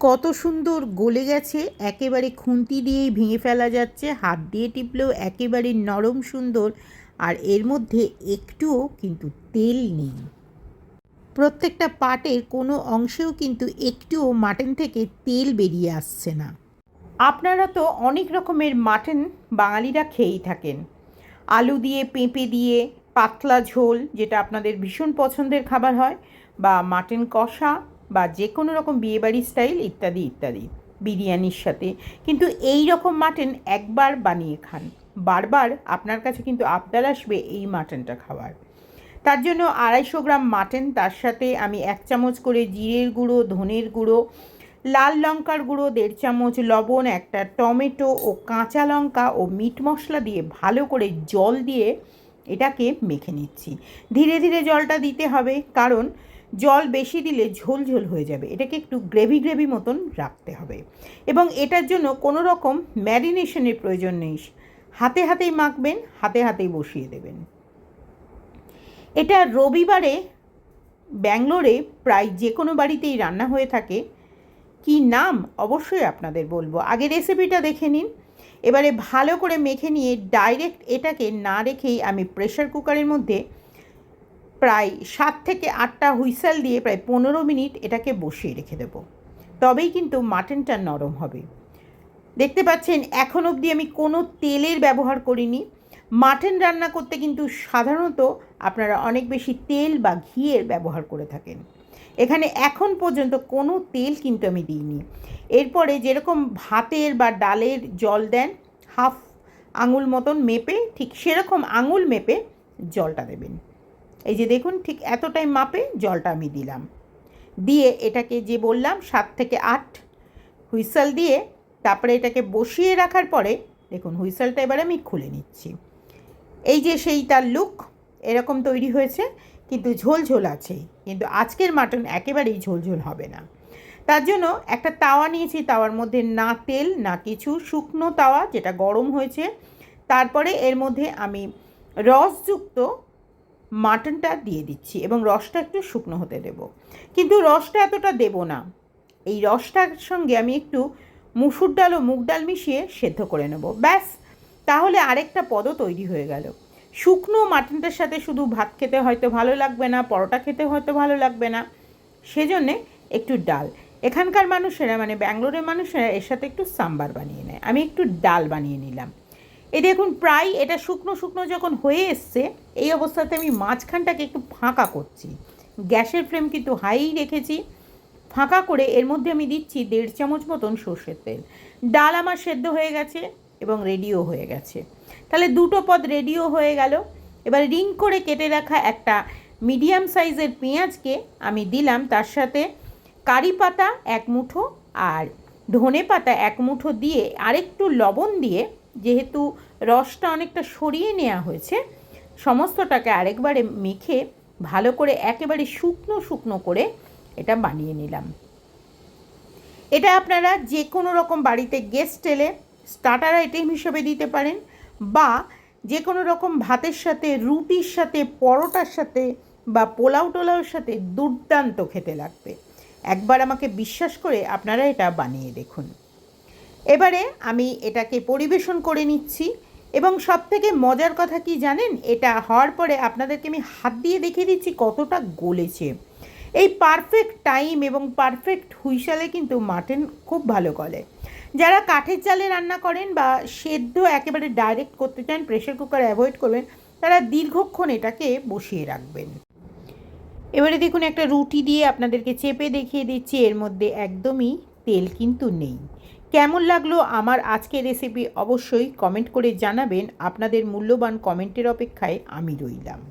কত সুন্দর গলে গেছে, একেবারে খুন্তি দিয়েই ভেঙে ফেলা যাচ্ছে, হাত দিয়ে টিপলেও একেবারে নরম সুন্দর। আর এর মধ্যে একটুও কিন্তু তেল নেই, প্রত্যেকটা পার্টের কোনো অংশেও কিন্তু একটুও মাটন থেকে তেল বেরিয়ে আসছে না। আপনারা তো অনেক রকমের মাটন বাঙালিরা খেয়েই থাকেন, আলু দিয়ে, পেঁপে দিয়ে, পাতলা ঝোল যেটা আপনাদের ভীষণ পছন্দের খাবার হয়, বা মাটন কষা, বা যে কোনো রকম বিয়েবাড়ি স্টাইল ইত্যাদি ইত্যাদি, বিরিয়ানির সাথে। কিন্তু এই রকম মাটন একবার বানিয়ে খান, বারবার আপনার কাছে কিন্তু আবদার আসবে এই মাটনটা খাওয়ার। তার জন্য 250 গ্রাম মাটন, তার সাথে আমি 1 চামচ করে জিরের গুঁড়ো, ধনের গুঁড়ো, লাল লঙ্কার গুঁড়ো 1.5 চামচ, লবণ, একটা টমেটো ও কাঁচা লঙ্কা ও মিট মশলা দিয়ে ভালো করে জল দিয়ে এটাকে মেখে নিচ্ছি। ধীরে ধীরে জলটা দিতে হবে, কারণ জল বেশি দিলে ঝোল ঝোল হয়ে যাবে। এটাকে একটু গ্রেভি গ্রেভি মতন রাখতে হবে, এবং এটার জন্য কোনো রকম ম্যারিনেশনের প্রয়োজন নেই। হাতে হাতেই মাখবেন, হাতে হাতেই বসিয়ে দেবেন। এটা রবিবারে ব্যাঙ্গালোরে প্রায় যে কোনো বাড়িতেই রান্না হয়ে থাকে। কি নাম অবশ্যই আপনাদের বলবো, আগে রেসিপিটা দেখে নিন। এবারে ভালো করে মেখে নিয়ে ডাইরেক্ট এটাকে না রেখেই আমি প্রেশার কুকারের মধ্যে প্রায় 7 থেকে 8টা হুইসেল দিয়ে প্রায় 15 মিনিট এটাকে বসিয়ে রেখে দেবো, তবেই কিন্তু মাটনটা নরম হবে। দেখতে পাচ্ছেন এখন অবধি আমি কোনো তেলের ব্যবহার করিনি। মাটন রান্না করতে কিন্তু সাধারণত আপনারা অনেক বেশি তেল বা ঘিয়ের ব্যবহার করে থাকেন, এখানে এখন পর্যন্ত কোনো তেল কিন্তু আমি দিইনি। এরপরে যেরকম ভাতের বা ডালের জল দেন হাফ আঙুল মতন মেপে, ঠিক সেরকম আঙুল মেপে জলটা দেবেন। এই যে দেখুন, ঠিক এতটাই মাপে জলটা আমি দিলাম। দিয়ে এটাকে যে বললাম 7 থেকে 8 হুইসেল দিয়ে তারপরে এটাকে বসিয়ে রাখার পরে দেখুন হুইসেলটা এবারে আমি খুলে নিচ্ছি। এই যে সেই তার লুক এরকম তৈরি হয়েছে, কিন্তু ঝোল ঝোল আছেই। কিন্তু আজকের মাটন একেবারেই ঝোল ঝোল হবে না। তার জন্য একটা তাওয়া নিয়েছি, তাওয়ার মধ্যে না তেল না কিছু, শুকনো তাওয়া যেটা গরম হয়েছে। তারপরে এর মধ্যে আমি রসযুক্ত মাটনটা দিয়ে দিচ্ছি, এবং রসটা একটু শুকনো হতে দেব। কিন্তু রসটা এতটা দেব না, এই রসটার সঙ্গে আমি একটু মুসুর ডাল ও মুগ ডাল মিশিয়ে সেদ্ধ করে নেব, ব্যাস। তাহলে আরেকটা পদও তৈরি হয়ে গেল। শুকনো মাটনটার সাথে শুধু ভাত খেতে হয়তো ভালো লাগবে না, পরোটা খেতে হয়তো ভালো লাগবে না, সেজন্যে একটু ডাল, এখানকার মানুষেরা মানে ব্যাঙ্গালোরের মানুষেরা এর সাথে একটু সাম্বার বানিয়ে নেয়, আমি একটু ডাল বানিয়ে নিলাম। এই দেখুন প্রায় এটা শুকনো শুকনো যখন হয়ে এসছে, এই অবস্থাতে আমি মাঝখানটাকে একটু ফাঁকা করছি, গ্যাসের ফ্লেম কিন্তু হাই রেখেছি। ফাঁকা করে এর মধ্যে আমি দিচ্ছি 1.5 চামচ মতন সর্ষের তেল। ডাল আমার সেদ্ধ হয়ে গেছে এবং রেডিও হয়ে গেছে, তাহলে দুটো পদ রেডিও হয়ে গেল। এবার রিং করে কেটে রাখা একটা মিডিয়াম সাইজের পেঁয়াজকে আমি দিলাম, তার সাথে কারি পাতা 1 মুঠো আর ধনে পাতা 1 মুঠো দিয়ে আরেকটু লবণ দিয়ে, যেহেতু রসটা অনেকটা সরিয়ে নেওয়া হয়েছে, সমস্তটাকে আরেকবারে মেখে ভালো করে একেবারে শুকনো শুকনো করে এটা বানিয়ে নিলাম। এটা আপনারা যে কোনো রকম বাড়িতে গেস্ট এলে স্টার্টার আইটেম হিসেবে দিতে পারেন, বা যে কোনো রকম ভাতের সাথে, রুটির সাথে, পরোটার সাথে বা পোলাও টোলাওর সাথে দুর্দান্ত খেতে লাগবে। একবার আমাকে বিশ্বাস করে আপনারা এটা বানিয়ে দেখুন। এবারে আমি এটাকে পরিবেশন করে নিচ্ছি, এবং সবথেকে মজার কথা কি জানেন, এটা হওয়ার পরে আপনাদেরকে আমি হাত দিয়ে দেখিয়ে দিচ্ছি কতটা গলেছে। এই পারফেক্ট টাইম এবং পারফেক্ট হুইসেলে কিন্তু মাটন খুব ভালো গলে। যারা কাঠের জালে রান্না করেন বা সেদ্ধ একেবারে ডাইরেক্ট করতে চান, প্রেশার কুকার অ্যাভয়েড করবেন, তারা দীর্ঘক্ষণ এটাকে বসিয়ে রাখবেন। এবারে দেখুন একটা রুটি দিয়ে আপনাদেরকে চেপে দেখিয়ে দিচ্ছি, এর মধ্যে একদমই তেল কিন্তু নেই। কেমন লাগলো আমার আজকের রেসিপি অবশ্যই কমেন্ট করে জানাবেন। আপনাদের মূল্যবান কমেন্টের অপেক্ষায় আমি রইলাম।